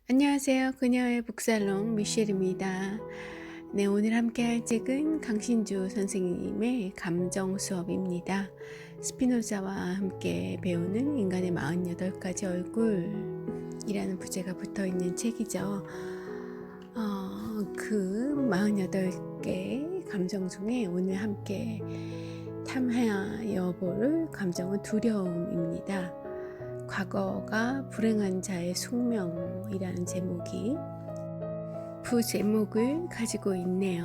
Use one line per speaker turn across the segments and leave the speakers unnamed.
안녕하세요. 그녀의 북살롱 미셸입니다. 네, 오늘 함께 할 책은 강신주 선생님의 감정 수업입니다. 스피노자와 함께 배우는 인간의 48가지 얼굴이라는 부제가 붙어 있는 책이죠. 그 48개 감정 중에 오늘 함께 탐하여 볼 감정은 두려움입니다. 과거가 불행한 자의 숙명이라는 제목이 부제목을 가지고 있네요.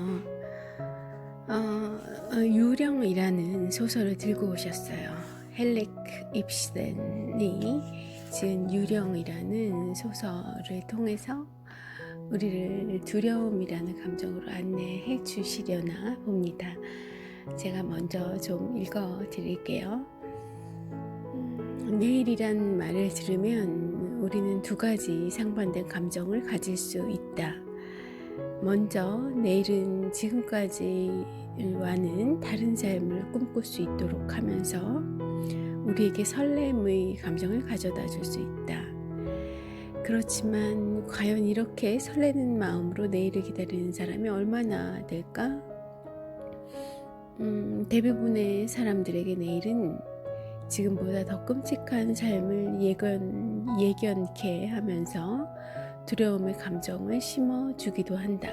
유령이라는 소설을 들고 오셨어요. 헬렉 입센이 지은 유령이라는 소설을 통해서 우리를 두려움이라는 감정으로 안내해 주시려나 봅니다. 제가 먼저 좀 읽어 드릴게요. 내일이란 말을 들으면 우리는 두 가지 상반된 감정을 가질 수 있다. 먼저 내일은 지금까지와는 다른 삶을 꿈꿀 수 있도록 하면서 우리에게 설렘의 감정을 가져다 줄 수 있다. 그렇지만 과연 이렇게 설레는 마음으로 내일을 기다리는 사람이 얼마나 될까? 대부분의 사람들에게 내일은 지금보다 더 끔찍한 삶을 예견케 하면서 두려움의 감정을 심어주기도 한다.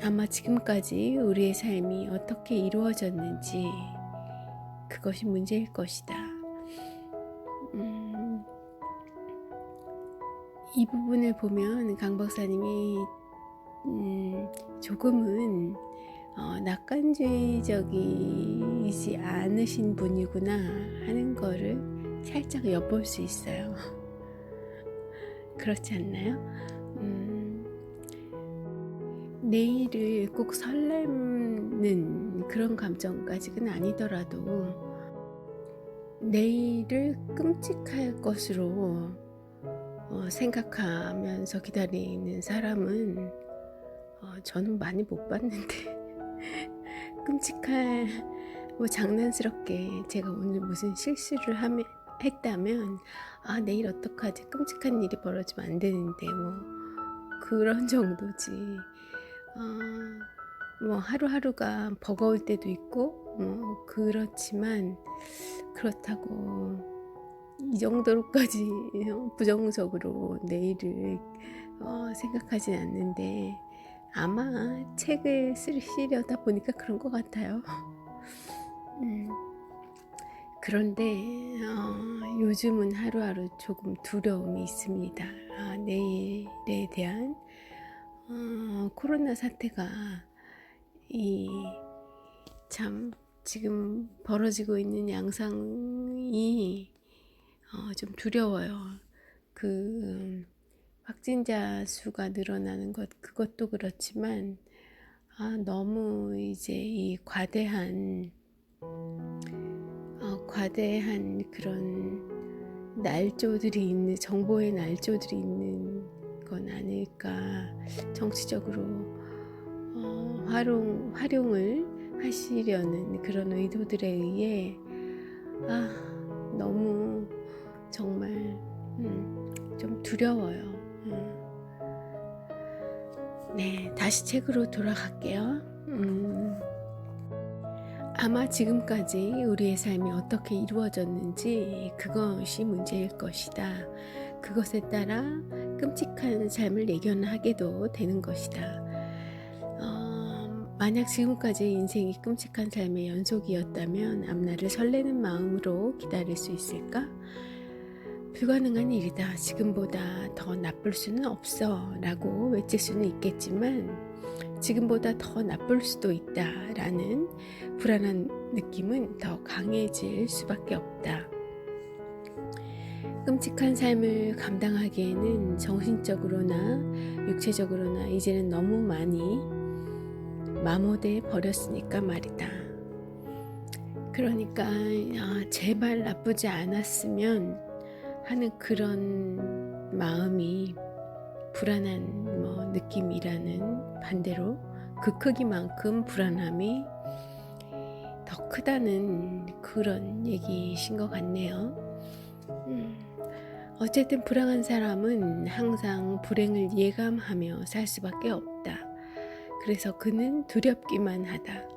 아마 지금까지 우리의 삶이 어떻게 이루어졌는지 그것이 문제일 것이다. 이 부분을 보면 강 박사님이 조금은 낙관주의적이지 않으신 분이구나 하는 거를 살짝 엿볼 수 있어요. 그렇지 않나요? 내일을 꼭 설레는 그런 감정까지는 아니더라도 내일을 끔찍할 것으로 생각하면서 기다리는 사람은 저는 많이 못 봤는데 장난스럽게 제가 오늘 무슨 실수를 했다면 내일 어떡하지, 끔찍한 일이 벌어지면 안 되는데 그런 정도지. 하루하루가 버거울 때도 있고 그렇지만 그렇다고 이 정도로까지 부정적으로 내일을 생각하진 않는데 아마 책을 쓰시려다 보니까 그런 것 같아요. 그런데 요즘은 하루하루 조금 두려움이 있습니다. 내일에 대한 코로나 사태가 참 지금 벌어지고 있는 양상이 좀 두려워요. 확진자 수가 늘어나는 그것도 그렇지만 너무 이제 이 과대한 그런 정보의 날조들이 있는 건 아닐까. 정치적으로 활용을 하시려는 그런 의도들에 의해 너무 정말 좀 두려워요. 네, 다시 책으로 돌아갈게요. 아마 지금까지 우리의 삶이 어떻게 이루어졌는지 그것이 문제일 것이다. 그것에 따라 끔찍한 삶을 예견하게도 되는 것이다. 만약 지금까지 인생이 끔찍한 삶의 연속이었다면 앞날을 설레는 마음으로 기다릴 수 있을까? 불가능한 일이다. 지금보다 더 나쁠 수는 없어 라고 외칠 수는 있겠지만 지금보다 더 나쁠 수도 있다 라는 불안한 느낌은 더 강해질 수밖에 없다. 끔찍한 삶을 감당하기에는 정신적으로나 육체적으로나 이제는 너무 많이 마모돼 버렸으니까 말이다. 그러니까 제발 나쁘지 않았으면 하는 그런 마음이 불안한 느낌이라는 반대로 그 크기만큼 불안함이 더 크다는 그런 얘기신 것 같네요. 어쨌든 불행한 사람은 항상 불행을 예감하며 살 수밖에 없다. 그래서 그는 두렵기만 하다.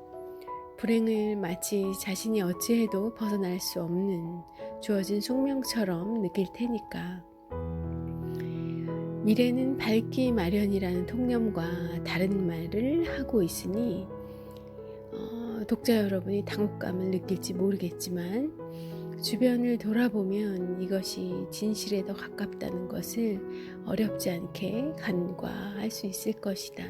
불행을 마치 자신이 어찌해도 벗어날 수 없는 주어진 숙명처럼 느낄 테니까. 미래는 밝기 마련이라는 통념과 다른 말을 하고 있으니 독자 여러분이 당혹감을 느낄지 모르겠지만 주변을 돌아보면 이것이 진실에 더 가깝다는 것을 어렵지 않게 간과할 수 있을 것이다.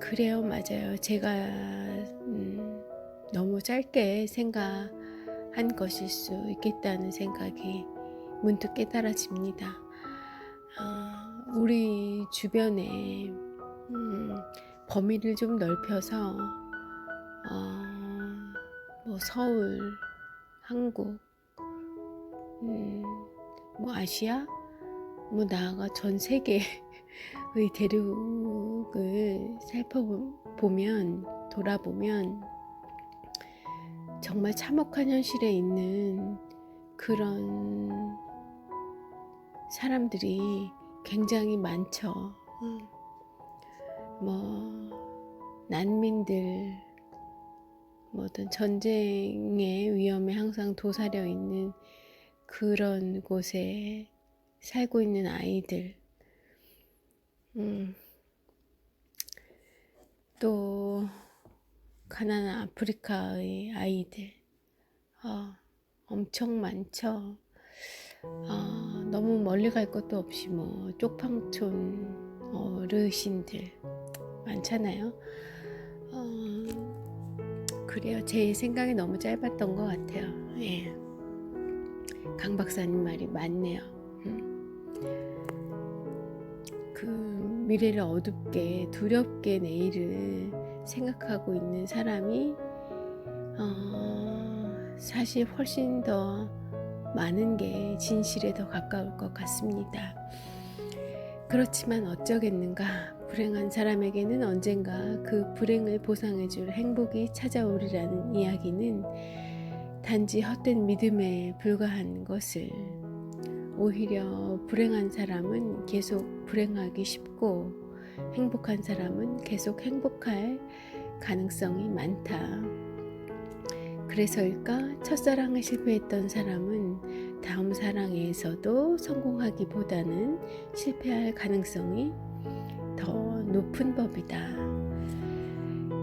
그래요, 맞아요. 제가 너무 짧게 생각한 것일 수 있겠다는 생각이 문득 깨달아집니다. 우리 주변에 범위를 좀 넓혀서 뭐 서울, 한국, 뭐 아시아, 뭐 나아가 전 세계의 대륙을 돌아보면 정말 참혹한 현실에 있는 그런 사람들이 굉장히 많죠. 뭐 난민들, 뭐 어떤 전쟁의 위험에 항상 도사려 있는 그런 곳에 살고 있는 아이들, 또 가난한 아프리카의 아이들, 엄청 많죠. 너무 멀리 갈 것도 없이 뭐 쪽방촌 어르신들 많잖아요. 그래요. 제 생각이 너무 짧았던 것 같아요. 예. 강 박사님 말이 맞네요. 그 미래를 어둡게 두렵게 내일을 생각하고 있는 사람이 사실 훨씬 더 많은 게 진실에 더 가까울 것 같습니다. 그렇지만 어쩌겠는가, 불행한 사람에게는 언젠가 그 불행을 보상해줄 행복이 찾아오리라는 이야기는 단지 헛된 믿음에 불과한 것을, 오히려 불행한 사람은 계속 불행하기 쉽고 행복한 사람은 계속 행복할 가능성이 많다. 그래서일까 첫사랑에 실패했던 사람은 다음 사랑에서도 성공하기보다는 실패할 가능성이 더 높은 법이다.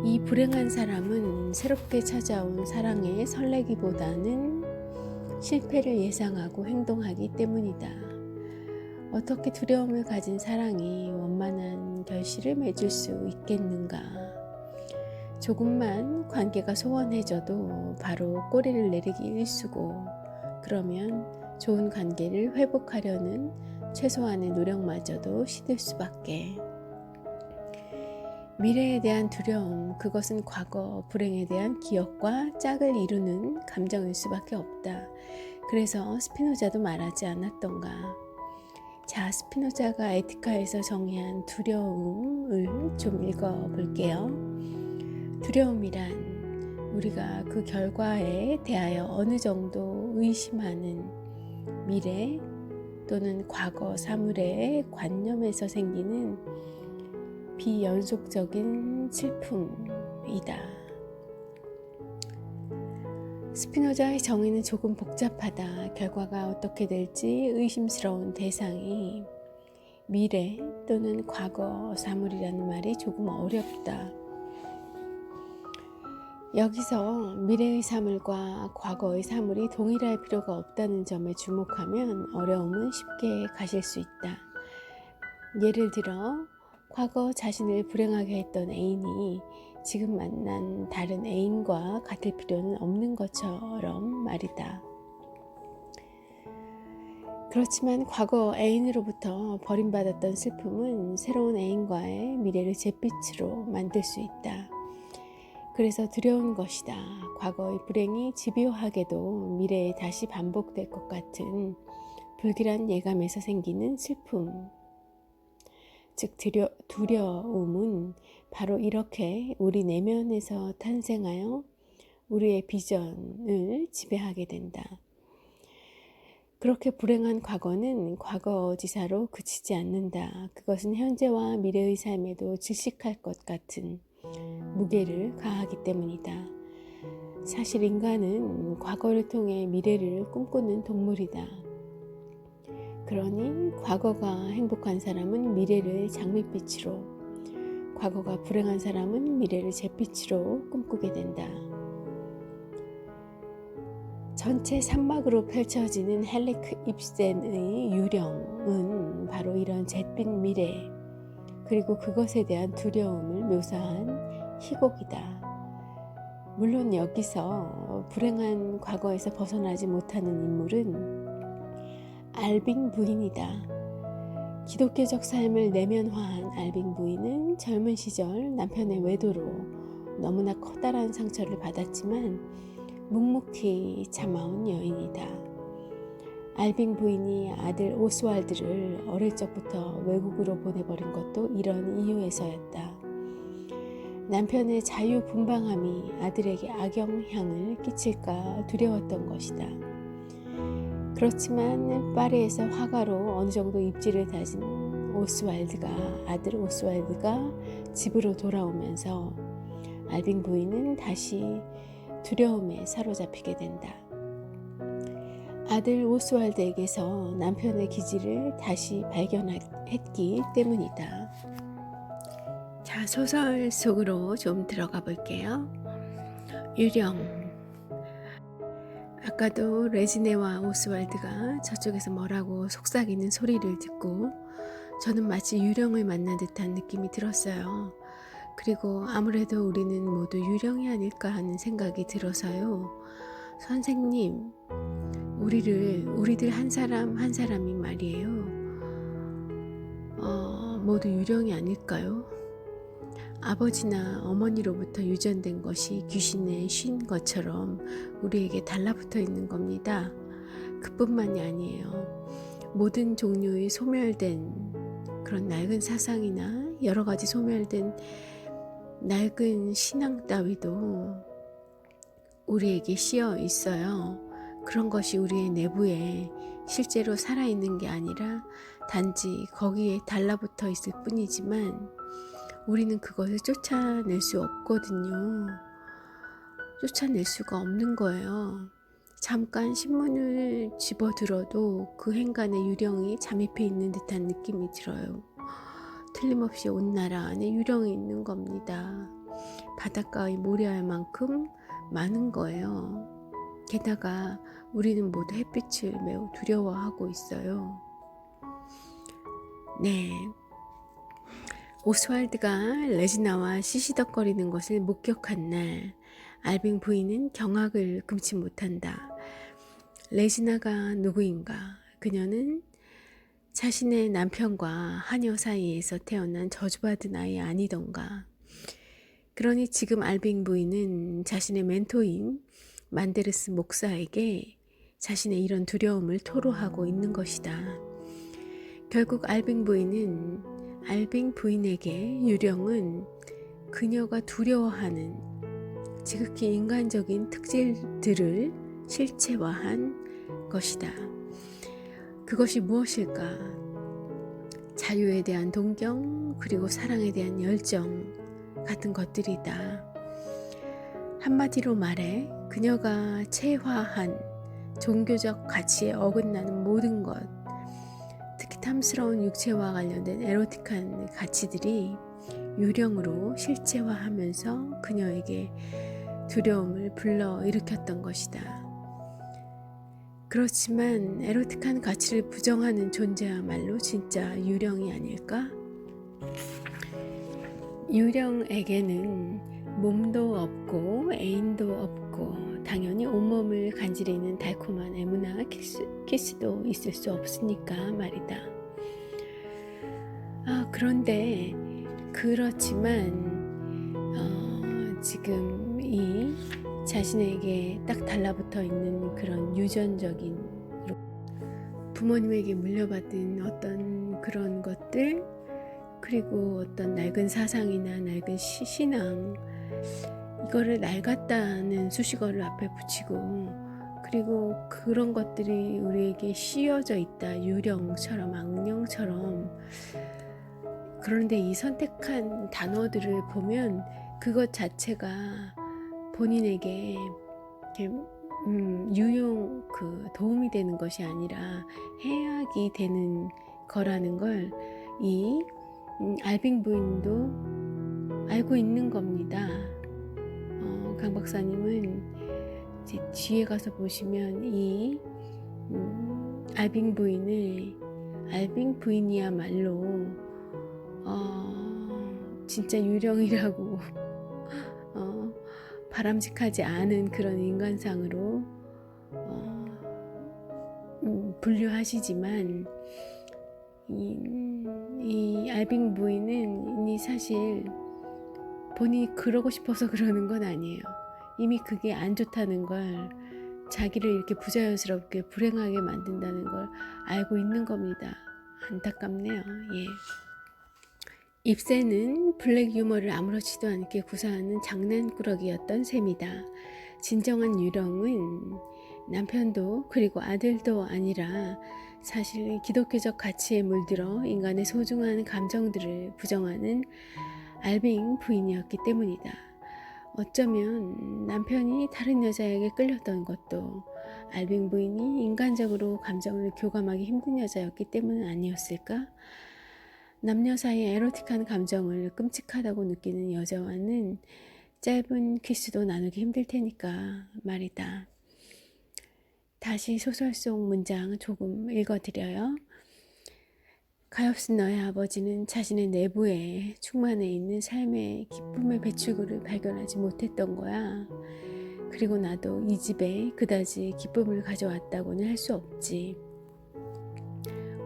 이 불행한 사람은 새롭게 찾아온 사랑에 설레기보다는 실패를 예상하고 행동하기 때문이다. 어떻게 두려움을 가진 사랑이 원만한 결실을 맺을 수 있겠는가? 조금만 관계가 소원해져도 바로 꼬리를 내리기 일쑤고, 그러면 좋은 관계를 회복하려는 최소한의 노력마저도 시들 수밖에. 미래에 대한 두려움, 그것은 과거 불행에 대한 기억과 짝을 이루는 감정일 수밖에 없다. 그래서 스피노자도 말하지 않았던가. 자, 스피노자가 에티카에서 정의한 두려움을 좀 읽어볼게요. 두려움이란 우리가 그 결과에 대하여 어느 정도 의심하는 미래 또는 과거 사물의 관념에서 생기는 비연속적인 슬픔이다. 스피노자의 정의는 조금 복잡하다. 결과가 어떻게 될지 의심스러운 대상이 미래 또는 과거 사물이라는 말이 조금 어렵다. 여기서 미래의 사물과 과거의 사물이 동일할 필요가 없다는 점에 주목하면 어려움은 쉽게 가실 수 있다. 예를 들어 과거 자신을 불행하게 했던 애인이 지금 만난 다른 애인과 같을 필요는 없는 것처럼 말이다. 그렇지만 과거 애인으로부터 버림받았던 슬픔은 새로운 애인과의 미래를 잿빛으로 만들 수 있다. 그래서 두려운 것이다. 과거의 불행이 집요하게도 미래에 다시 반복될 것 같은 불길한 예감에서 생기는 슬픔. 즉 두려움은 바로 이렇게 우리 내면에서 탄생하여 우리의 비전을 지배하게 된다. 그렇게 불행한 과거는 과거지사로 그치지 않는다. 그것은 현재와 미래의 삶에도 질식할 것 같은 무게를 가하기 때문이다. 사실 인간은 과거를 통해 미래를 꿈꾸는 동물이다. 그러니 과거가 행복한 사람은 미래를 장밋빛으로, 과거가 불행한 사람은 미래를 잿빛으로 꿈꾸게 된다. 전체 산막으로 펼쳐지는 헨리크 입센의 유령은 바로 이런 잿빛 미래, 그리고 그것에 대한 두려움을 묘사한 희곡이다. 물론 여기서 불행한 과거에서 벗어나지 못하는 인물은 알빙 부인이다. 기독교적 삶을 내면화한 알빙 부인은 젊은 시절 남편의 외도로 너무나 커다란 상처를 받았지만 묵묵히 참아온 여인이다. 알빙 부인이 아들 오스왈드를 어릴 적부터 외국으로 보내버린 것도 이런 이유에서였다. 남편의 자유분방함이 아들에게 악영향을 끼칠까 두려웠던 것이다. 그렇지만 파리에서 화가로 어느 정도 입지를 다진 아들 오스왈드가 집으로 돌아오면서 알빙 부인은 다시 두려움에 사로잡히게 된다. 아들 오스왈드에게서 남편의 기질을 다시 발견했기 때문이다. 자, 소설 속으로 좀 들어가 볼게요. 유령. 아까도 레지네와 오스왈드가 저쪽에서 뭐라고 속삭이는 소리를 듣고 저는 마치 유령을 만난 듯한 느낌이 들었어요. 그리고 아무래도 우리는 모두 유령이 아닐까 하는 생각이 들어서요. 선생님, 우리들 한 사람 한 사람이 말이에요. 모두 유령이 아닐까요? 아버지나 어머니로부터 유전된 것이 귀신에 쉰 것처럼 우리에게 달라붙어 있는 겁니다. 그뿐만이 아니에요. 모든 종류의 소멸된 그런 낡은 사상이나 여러 가지 소멸된 낡은 신앙 따위도 우리에게 씌어 있어요. 그런 것이 우리의 내부에 실제로 살아있는 게 아니라 단지 거기에 달라붙어 있을 뿐이지만 우리는 그것을 쫓아낼 수 없거든요. 쫓아낼 수가 없는 거예요. 잠깐 신문을 집어들어도 그 행간에 유령이 잠입해 있는 듯한 느낌이 들어요. 틀림없이 온 나라 안에 유령이 있는 겁니다. 바닷가의 모래알만큼 많은 거예요. 게다가 우리는 모두 햇빛을 매우 두려워하고 있어요. 네. 오스왈드가 레지나와 시시덕거리는 것을 목격한 날, 알빙 부인은 경악을 금치 못한다. 레지나가 누구인가? 그녀는 자신의 남편과 하녀 사이에서 태어난 저주받은 아이 아니던가. 그러니 지금 알빙 부인은 자신의 멘토인 만데르스 목사에게 자신의 이런 두려움을 토로하고 있는 것이다. 결국 알빙 부인에게 유령은 그녀가 두려워하는 지극히 인간적인 특질들을 실체화한 것이다. 그것이 무엇일까? 자유에 대한 동경, 그리고 사랑에 대한 열정 같은 것들이다. 한마디로 말해 그녀가 체화한 종교적 가치에 어긋나는 모든 것, 특히 탐스러운 육체와 관련된 에로틱한 가치들이 유령으로 실체화하면서 그녀에게 두려움을 불러일으켰던 것이다. 그렇지만 에로틱한 가치를 부정하는 존재야말로 진짜 유령이 아닐까? 유령에게는 몸도 없고 애인도 없고 당연히 온몸을 간지리는 달콤한 애무나 키스도 있을 수 없으니까 말이다. 그런데 그렇지만 지금 이 자신에게 딱 달라붙어 있는 그런 유전적인 부모님에게 물려받은 어떤 그런 것들, 그리고 어떤 낡은 사상이나 낡은 신앙, 이거를 낡았다는 수식어를 앞에 붙이고, 그리고 그런 것들이 우리에게 씌워져 있다. 유령처럼, 악령처럼. 그런데 이 선택한 단어들을 보면 그것 자체가 본인에게 이렇게 유용, 도움이 되는 것이 아니라 해악이 되는 거라는 걸 이 알빙 부인도 알고 있는 겁니다. 강 박사님은 이제 뒤에 가서 보시면 이 알빙 부인이야말로 진짜 유령이라고 바람직하지 않은 그런 인간상으로 분류하시지만 이 알빙 부인은 이미 사실 본인이 그러고 싶어서 그러는 건 아니에요. 이미 그게 안 좋다는 걸, 자기를 이렇게 부자연스럽게 불행하게 만든다는 걸 알고 있는 겁니다. 안타깝네요. 예. 입새는 블랙 유머를 아무렇지도 않게 구사하는 장난꾸러기였던 셈이다. 진정한 유령은 남편도 그리고 아들도 아니라 사실 기독교적 가치에 물들어 인간의 소중한 감정들을 부정하는 알빙 부인이었기 때문이다. 어쩌면 남편이 다른 여자에게 끌렸던 것도 알빙 부인이 인간적으로 감정을 교감하기 힘든 여자였기 때문은 아니었을까? 남녀 사이의 에로틱한 감정을 끔찍하다고 느끼는 여자와는 짧은 키스도 나누기 힘들 테니까 말이다. 다시 소설 속 문장 조금 읽어드려요. 가엾은 너의 아버지는 자신의 내부에 충만해 있는 삶의 기쁨의 배출구를 발견하지 못했던 거야. 그리고 나도 이 집에 그다지 기쁨을 가져왔다고는 할 수 없지.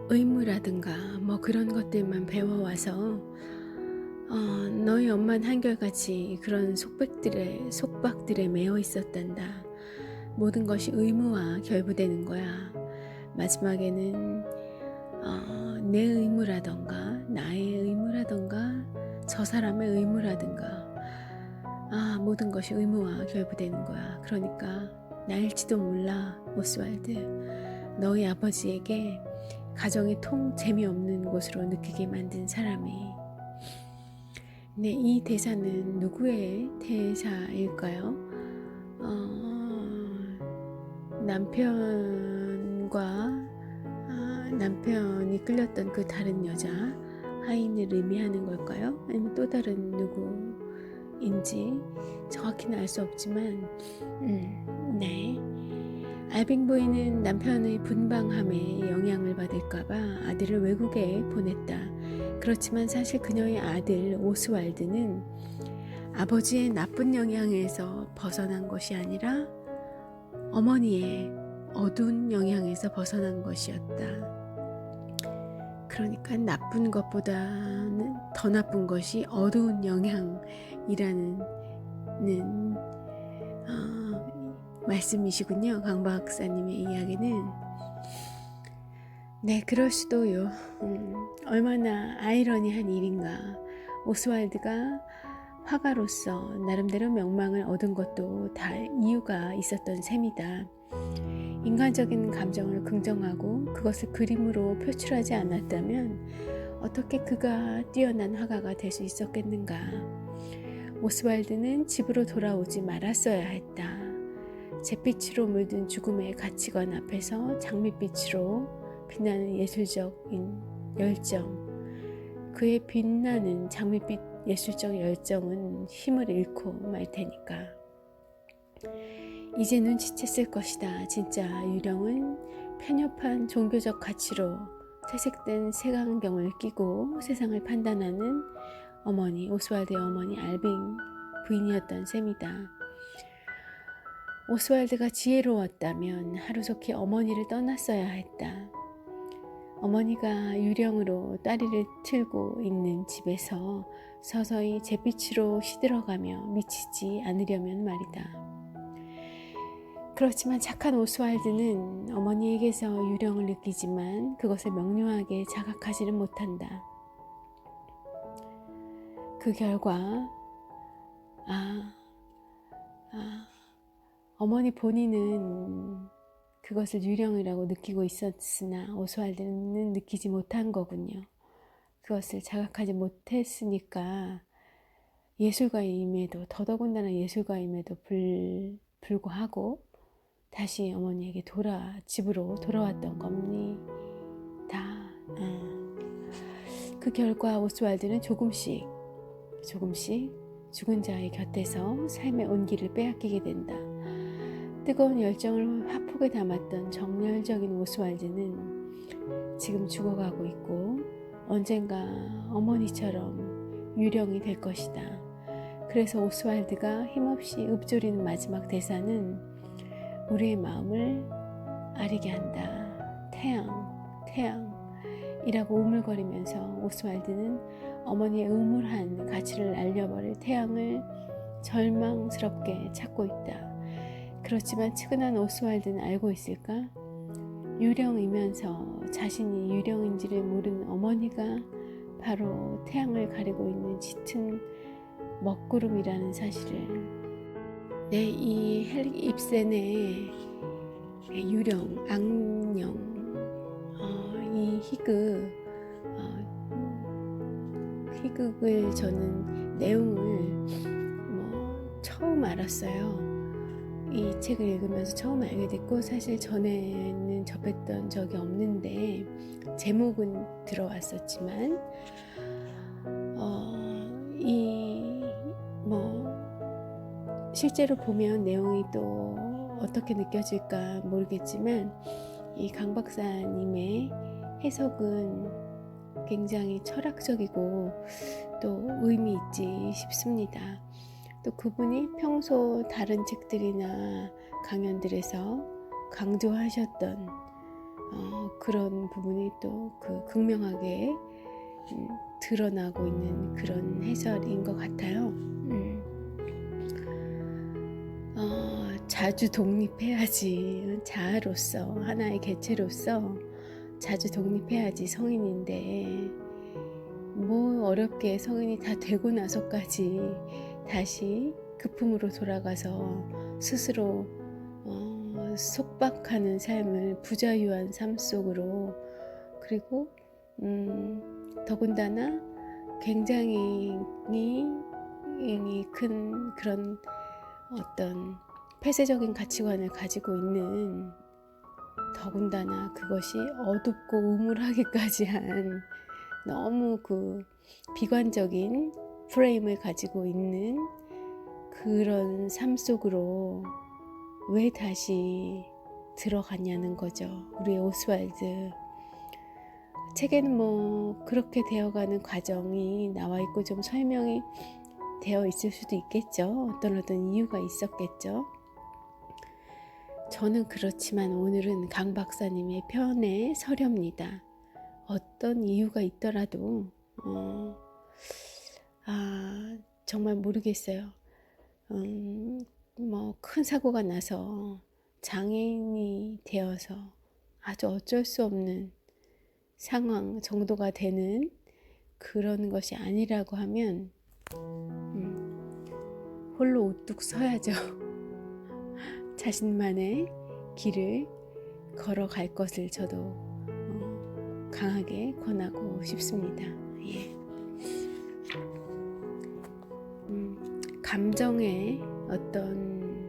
의무라든가 뭐 그런 것들만 배워와서 너희 엄마는 한결같이 그런 속박들에 매여 있었단다. 모든 것이 의무와 결부되는 거야. 마지막에는 내 의무라던가 나의 의무라던가 저 사람의 의무라든가 모든 것이 의무와 결부되는 거야. 그러니까 나일지도 몰라, 오스왈드. 너희 아버지에게 가정이 통 재미없는 곳으로 느끼게 만든 사람이. 네, 이 대사는 누구의 대사일까요? 남편이 끌렸던 그 다른 여자 하인을 의미하는 걸까요? 아니면 또 다른 누구인지 정확히는 알 수 없지만 네. 알빙 부인은 남편의 분방함에 영향을 받을까봐 아들을 외국에 보냈다. 그렇지만 사실 그녀의 아들 오스왈드는 아버지의 나쁜 영향에서 벗어난 것이 아니라 어머니의 어두운 영향에서 벗어난 것이었다. 그러니까 나쁜 것보다는 더 나쁜 것이 어두운 영향이라는 말씀이시군요. 강 박사님의 이야기는. 네, 그럴 수도요. 얼마나 아이러니한 일인가. 오스왈드가 화가로서 나름대로 명망을 얻은 것도 다 이유가 있었던 셈이다. 인간적인 감정을 긍정하고 그것을 그림으로 표출하지 않았다면 어떻게 그가 뛰어난 화가가 될 수 있었겠는가. 오스왈드는 집으로 돌아오지 말았어야 했다. 잿빛으로 물든 죽음의 가치관 앞에서 장밋빛으로 빛나는 예술적인 열정, 그의 빛나는 장밋빛 예술적 열정은 힘을 잃고 말 테니까. 이제 눈치챘을 것이다. 진짜 유령은 편협한 종교적 가치로 퇴색된 색안경을 끼고 세상을 판단하는 어머니, 오스왈드의 어머니 알빙 부인이었던 셈이다. 오스왈드가 지혜로웠다면 하루속히 어머니를 떠났어야 했다. 어머니가 유령으로 따리를 틀고 있는 집에서 서서히 잿빛으로 시들어가며 미치지 않으려면 말이다. 그렇지만 착한 오스왈드는 어머니에게서 유령을 느끼지만 그것을 명료하게 자각하지는 못한다. 그 결과 어머니 본인은 그것을 유령이라고 느끼고 있었으나 오스왈드는 느끼지 못한 거군요. 그것을 자각하지 못했으니까 예술가임에도, 더더군다나 예술가임에도 불구하고 다시 어머니에게 집으로 돌아왔던 겁니다. 그 결과 오스왈드는 조금씩 죽은 자의 곁에서 삶의 온기를 빼앗기게 된다. 뜨거운 열정을 화폭에 담았던 정열적인 오스왈드는 지금 죽어가고 있고 언젠가 어머니처럼 유령이 될 것이다. 그래서 오스왈드가 힘없이 읊조리는 마지막 대사는 우리의 마음을 아리게 한다. 태양 이라고 우물거리면서 오스왈드는 어머니의 음울한 가치를 알려버릴 태양을 절망스럽게 찾고 있다. 그렇지만 측은한 오스왈드는 알고 있을까? 유령이면서 자신이 유령인지를 모르는 어머니가 바로 태양을 가리고 있는 짙은 먹구름이라는 사실을. 이 헨릭 입센의 유령, 악령, 이 희극을 저는 내용을 처음 알았어요. 이 책을 읽으면서 처음 알게 됐고 사실 전에는 접했던 적이 없는데 제목은 들어왔었지만 실제로 보면 내용이 또 어떻게 느껴질까 모르겠지만 이 강 박사님의 해석은 굉장히 철학적이고 또 의미 있지 싶습니다. 또 그분이 평소 다른 책들이나 강연들에서 강조하셨던 그런 부분이 또 그 극명하게 드러나고 있는 그런 해설인 것 같아요. 자주 독립해야지. 자아로서, 하나의 개체로서 자주 독립해야지 성인인데 뭐 어렵게 성인이 다 되고 나서까지 다시 그 품으로 돌아가서 스스로 속박하는 삶을, 부자유한 삶 속으로, 그리고 더군다나 굉장히 큰 그런 어떤 폐쇄적인 가치관을 가지고 있는, 더군다나 그것이 어둡고 우물하기까지 한 너무 그 비관적인 프레임을 가지고 있는 그런 삶 속으로 왜 다시 들어갔냐는 거죠. 우리 오스왈드 책에는 그렇게 되어가는 과정이 나와 있고 좀 설명이 되어 있을 수도 있겠죠. 어떤 이유가 있었겠죠. 저는 그렇지만 오늘은 강 박사님의 편에 서렵니다. 어떤 이유가 있더라도 정말 모르겠어요. 큰 사고가 나서 장애인이 되어서 아주 어쩔 수 없는 상황 정도가 되는 그런 것이 아니라고 하면 홀로 우뚝 서야죠. 자신만의 길을 걸어갈 것을 저도 강하게 권하고 싶습니다. 예. 감정의 어떤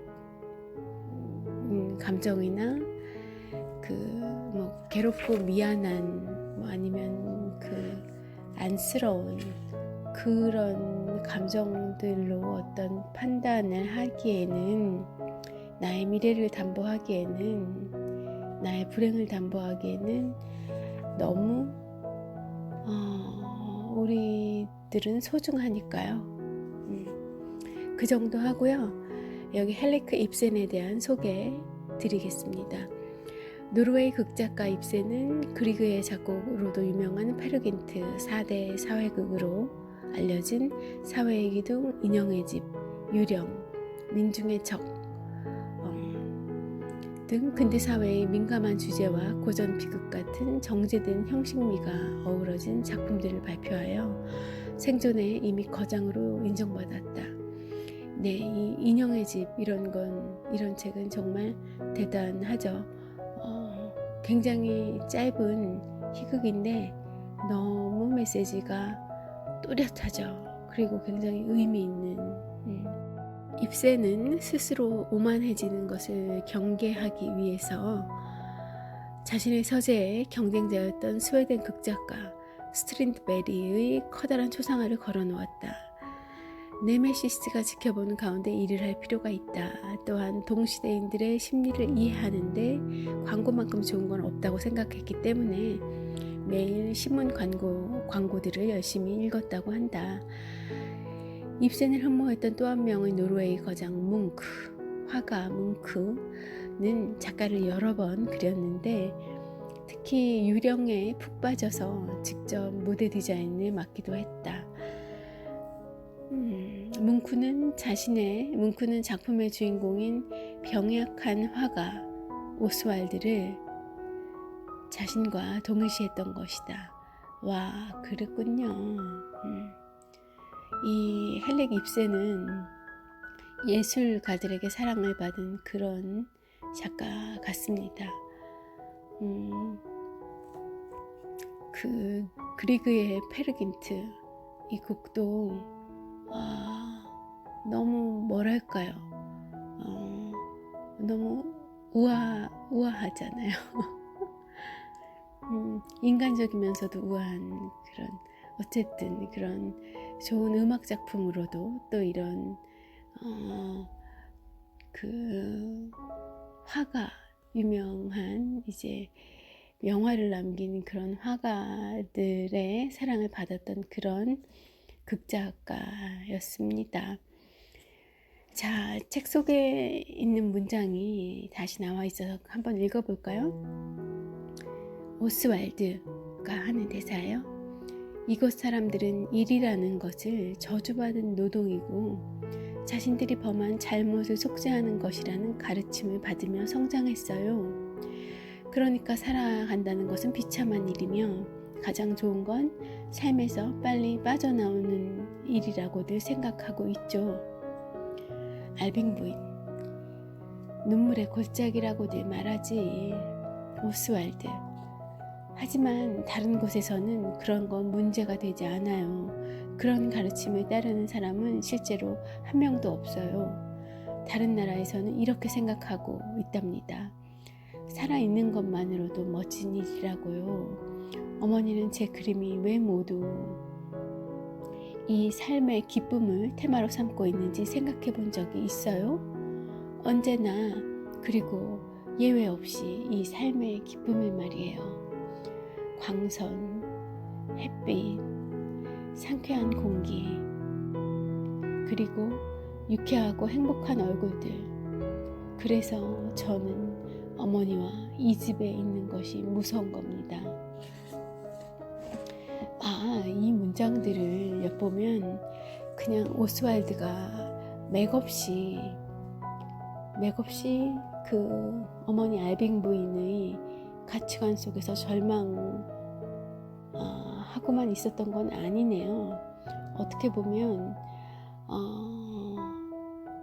감정이나 괴롭고 미안한 아니면 안쓰러운 그런 감정들로 어떤 판단을 하기에는, 나의 미래를 담보하기에는, 나의 불행을 담보하기에는 너무 우리들은 소중하니까요. 그 정도 하고요. 여기 헨리크 입센에 대한 소개 드리겠습니다. 노르웨이 극작가 입센은 그리그의 작곡으로도 유명한 페르긴트 4대 사회극으로 알려진 사회의 기둥, 인형의 집, 유령, 민중의 적 등 근대사회의 민감한 주제와 고전 비극 같은 정제된 형식미가 어우러진 작품들을 발표하여 생전에 이미 거장으로 인정받았다. 네, 이 인형의 집 이런 책은 정말 대단하죠. 굉장히 짧은 희극인데 너무 메시지가 또렷하죠. 그리고 굉장히 의미 있는. 입새는 스스로 오만해지는 것을 경계하기 위해서 자신의 서재의 경쟁자였던 스웨덴 극작가 스트린드베리의 커다란 초상화를 걸어놓았다. 네메시스가 지켜보는 가운데 일을 할 필요가 있다. 또한 동시대인들의 심리를 이해하는데 광고만큼 좋은 건 없다고 생각했기 때문에 매일 신문 광고들을 열심히 읽었다고 한다. 입센을 흠모했던 또 한 명의 노르웨이 거장 화가 뭉크는 작가를 여러 번 그렸는데 특히 유령에 푹 빠져서 직접 무대 디자인을 맡기도 했다. 뭉크는 작품의 주인공인 병약한 화가 오스왈드를 자신과 동일시했던 것이다. 와, 그랬군요. 이 헬렉 입센은 예술가들에게 사랑을 받은 그런 작가 같습니다. 그 그리그의 페르긴트 이 곡도 너무 뭐랄까요? 너무 우아하잖아요. 인간적이면서도 우아한 그런 어쨌든 그런 좋은 음악 작품으로도 또 이런 그 화가 유명한 이제 명화를 남긴 그런 화가들의 사랑을 받았던 그런 극작가였습니다. 자, 책 속에 있는 문장이 다시 나와 있어서 한번 읽어볼까요? 오스왈드가 하는 대사예요. 이곳 사람들은 일이라는 것을 저주받은 노동이고 자신들이 범한 잘못을 속죄하는 것이라는 가르침을 받으며 성장했어요. 그러니까 살아간다는 것은 비참한 일이며 가장 좋은 건 삶에서 빨리 빠져나오는 일이라고들 생각하고 있죠. 알빙 부인, 눈물의 골짜기라고들 말하지. 오스왈드, 하지만 다른 곳에서는 그런 건 문제가 되지 않아요. 그런 가르침을 따르는 사람은 실제로 한 명도 없어요. 다른 나라에서는 이렇게 생각하고 있답니다. 살아있는 것만으로도 멋진 일이라고요. 어머니는 제 그림이 왜 모두 이 삶의 기쁨을 테마로 삼고 있는지 생각해 본 적이 있어요? 언제나 그리고 예외 없이 이 삶의 기쁨을 말이에요. 광선, 햇빛, 상쾌한 공기, 그리고 유쾌하고 행복한 얼굴들. 그래서 저는 어머니와 이 집에 있는 것이 무서운 겁니다. 이 문장들을 엿보면 그냥 오스왈드가 맥없이 그 어머니 알빙 부인의 가치관 속에서 절망하고만 있었던 건 아니네요. 어떻게 보면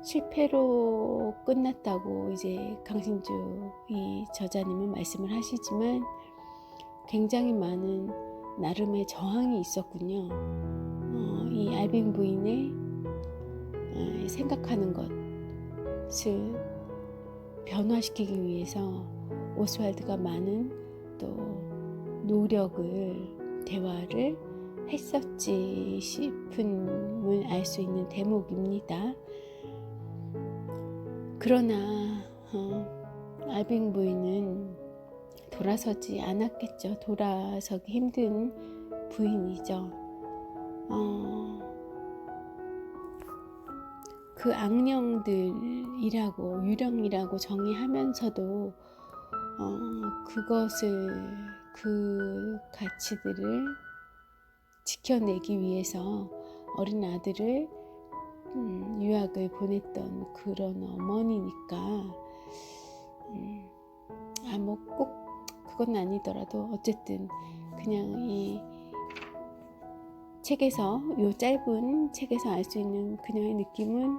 실패로 끝났다고 이제 강신주 이 저자님은 말씀을 하시지만 굉장히 많은 나름의 저항이 있었군요. 이 알빙 부인의 생각하는 것을 변화시키기 위해서 오스왈드가 많은 또 노력을 대화를 했었지 싶음을 알 수 있는 대목입니다. 그러나 알빙 부인은 돌아서지 않았겠죠. 돌아서기 힘든 부인이죠. 그 악령들이라고 유령이라고 정의하면서도 그 가치들을 지켜내기 위해서 어린 아들을 유학을 보냈던 그런 어머니니까 뭐 꼭 그건 아니더라도 어쨌든 그냥 이 책에서 요 짧은 책에서 알 수 있는 그녀의 느낌은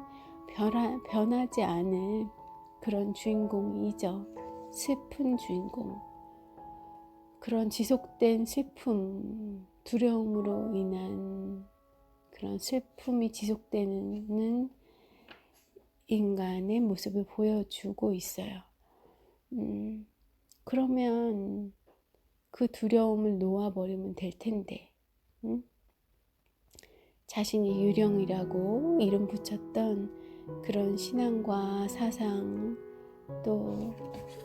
변하지 않을 그런 주인공이죠. 슬픈 주인공. 그런 지속된 슬픔, 두려움으로 인한 그런 슬픔이 지속되는 인간의 모습을 보여주고 있어요. 그러면 그 두려움을 놓아버리면 될 텐데, 자신이 유령이라고 이름 붙였던 그런 신앙과 사상, 또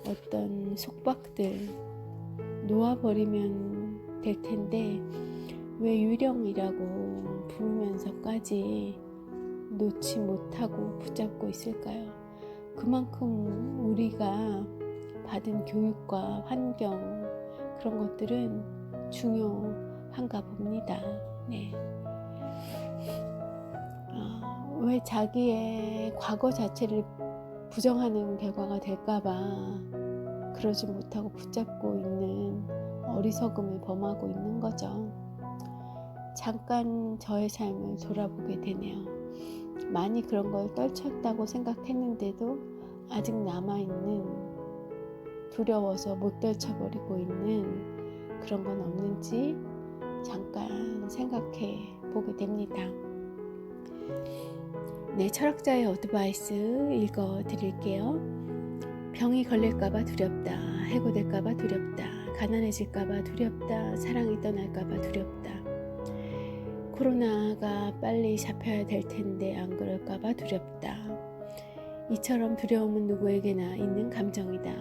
어떤 속박들 놓아버리면 될 텐데, 왜 유령이라고 부르면서까지 놓지 못하고 붙잡고 있을까요? 그만큼 우리가 받은 교육과 환경, 그런 것들은 중요한가 봅니다. 네. 왜 자기의 과거 자체를 부정하는 결과가 될까봐 그러지 못하고 붙잡고 있는 어리석음을 범하고 있는 거죠. 잠깐 저의 삶을 돌아보게 되네요. 많이 그런 걸 떨쳤다고 생각했는데도 아직 남아있는, 두려워서 못 떨쳐버리고 있는 그런 건 없는지 잠깐 생각해 보게 됩니다. 네, 철학자의 어드바이스 읽어 드릴게요. 병이 걸릴까봐 두렵다. 해고될까봐 두렵다. 가난해질까봐 두렵다. 사랑이 떠날까봐 두렵다. 코로나가 빨리 잡혀야 될 텐데 안 그럴까봐 두렵다. 이처럼 두려움은 누구에게나 있는 감정이다.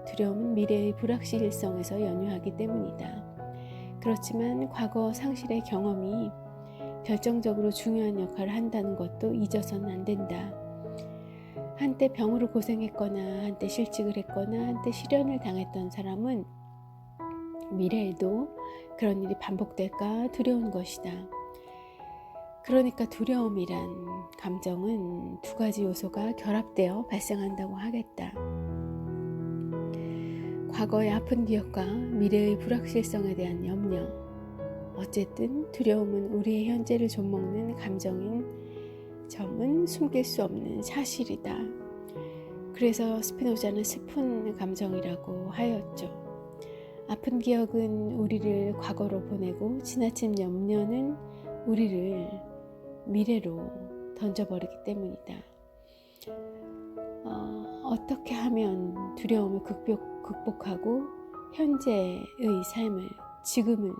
두려움은 미래의 불확실성에서 연유하기 때문이다. 그렇지만 과거 상실의 경험이 결정적으로 중요한 역할을 한다는 것도 잊어서는 안 된다. 한때 병으로 고생했거나 한때 실직을 했거나 한때 실연을 당했던 사람은 미래에도 그런 일이 반복될까 두려운 것이다. 그러니까 두려움이란 감정은 두 가지 요소가 결합되어 발생한다고 하겠다. 과거의 아픈 기억과 미래의 불확실성에 대한 염려. 어쨌든 두려움은 우리의 현재를 좀먹는 감정인 점은 숨길 수 없는 사실이다. 그래서 스피노자는 슬픈 감정이라고 하였죠. 아픈 기억은 우리를 과거로 보내고 지나친 염려는 우리를 미래로 던져버리기 때문이다. 어떻게 하면 두려움을 극복하고 현재의 삶을, 지금을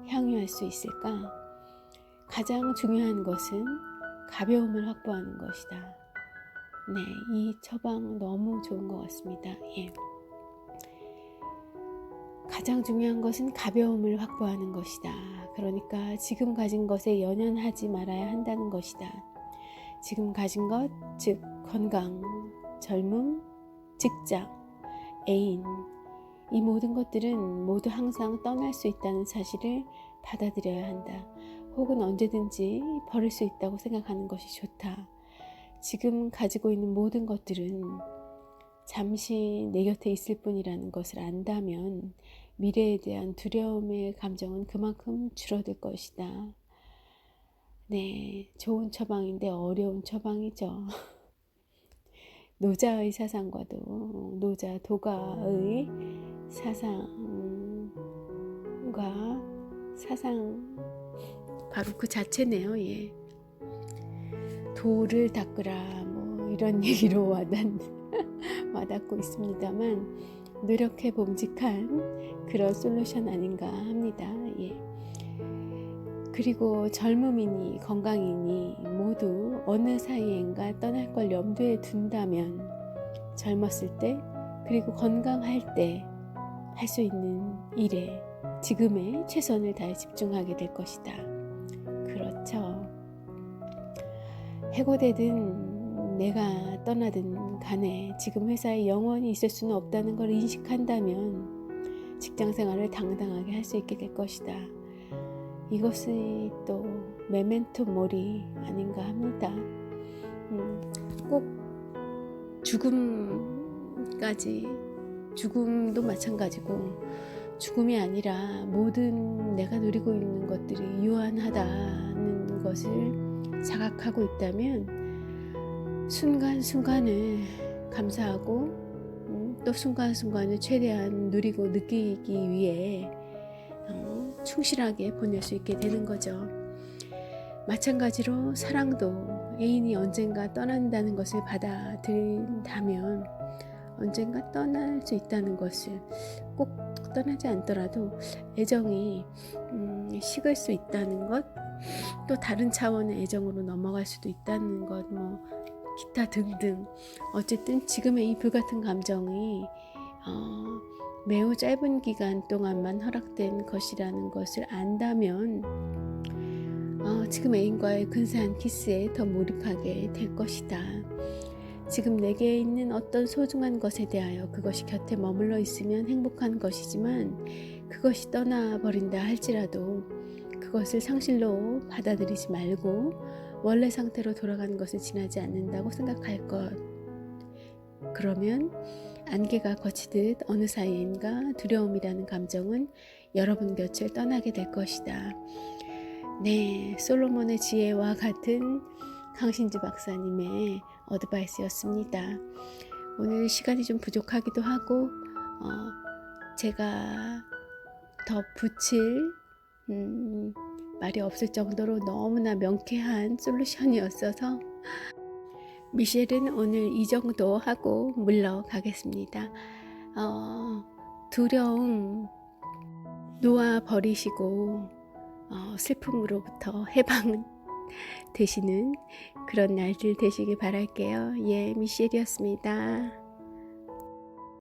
향유할 수 있을까? 가장 중요한 것은 가벼움을 확보하는 것이다. 네, 이 처방 너무 좋은 것 같습니다. 예. 가장 중요한 것은 가벼움을 확보하는 것이다. 그러니까 지금 가진 것에 연연하지 말아야 한다는 것이다. 지금 가진 것, 즉 건강, 젊음, 직장, 애인, 이 모든 것들은 모두 항상 떠날 수 있다는 사실을 받아들여야 한다. 혹은 언제든지 버릴 수 있다고 생각하는 것이 좋다. 지금 가지고 있는 모든 것들은 잠시 내 곁에 있을 뿐이라는 것을 안다면 미래에 대한 두려움의 감정은 그만큼 줄어들 것이다. 네, 좋은 처방인데 어려운 처방이죠. 노자의 사상과도, 노자 도가의 사상과 사상 바로 그 자체네요. 예. 도를 닦으라 뭐 이런 얘기로 와닿고 있습니다만 노력해 봄직한 그런 솔루션 아닌가 합니다. 예. 그리고 젊음이니 건강이니 모두 어느 사이엔가 떠날 걸 염두에 둔다면 젊었을 때 그리고 건강할 때 할 수 있는 일에 지금의 최선을 다해 집중하게 될 것이다. 그렇죠. 해고되든 내가 떠나든 간에 지금 회사에 영원히 있을 수는 없다는 걸 인식한다면 직장 생활을 당당하게 할 수 있게 될 것이다. 이것이 또 메멘토 모리 아닌가 합니다. 꼭 죽음도 마찬가지고 죽음이 아니라 모든 내가 누리고 있는 것들이 유한하다는 것을 자각하고 있다면 순간순간을 감사하고 또 순간순간을 최대한 누리고 느끼기 위해 충실하게 보낼 수 있게 되는 거죠. 마찬가지로 사랑도 애인이 언젠가 떠난다는 것을 받아들인다면 언젠가 떠날 수 있다는 것을, 꼭 떠나지 않더라도 애정이 식을 수 있다는 것, 또 다른 차원의 애정으로 넘어갈 수도 있다는 것, 기타 등등, 어쨌든 지금의 이 불같은 감정이 매우 짧은 기간 동안만 허락된 것이라는 것을 안다면 지금 애인과의 근사한 키스에 더 몰입하게 될 것이다. 지금 내게 있는 어떤 소중한 것에 대하여 그것이 곁에 머물러 있으면 행복한 것이지만 그것이 떠나버린다 할지라도 그것을 상실로 받아들이지 말고 원래 상태로 돌아가는 것을 지나지 않는다고 생각할 것. 그러면 안개가 거치듯 어느 사이인가 두려움이라는 감정은 여러분 곁을 떠나게 될 것이다. 네, 솔로몬의 지혜와 같은 강신주 박사님의 어드바이스였습니다. 오늘 시간이 좀 부족하기도 하고 제가 더 붙일 말이 없을 정도로 너무나 명쾌한 솔루션이었어서 미셸은 오늘 이 정도 하고 물러가겠습니다. 두려움 놓아버리시고 슬픔으로부터 해방 되시는 그런 날들 되시길 바랄게요. 예, 미셸이었습니다.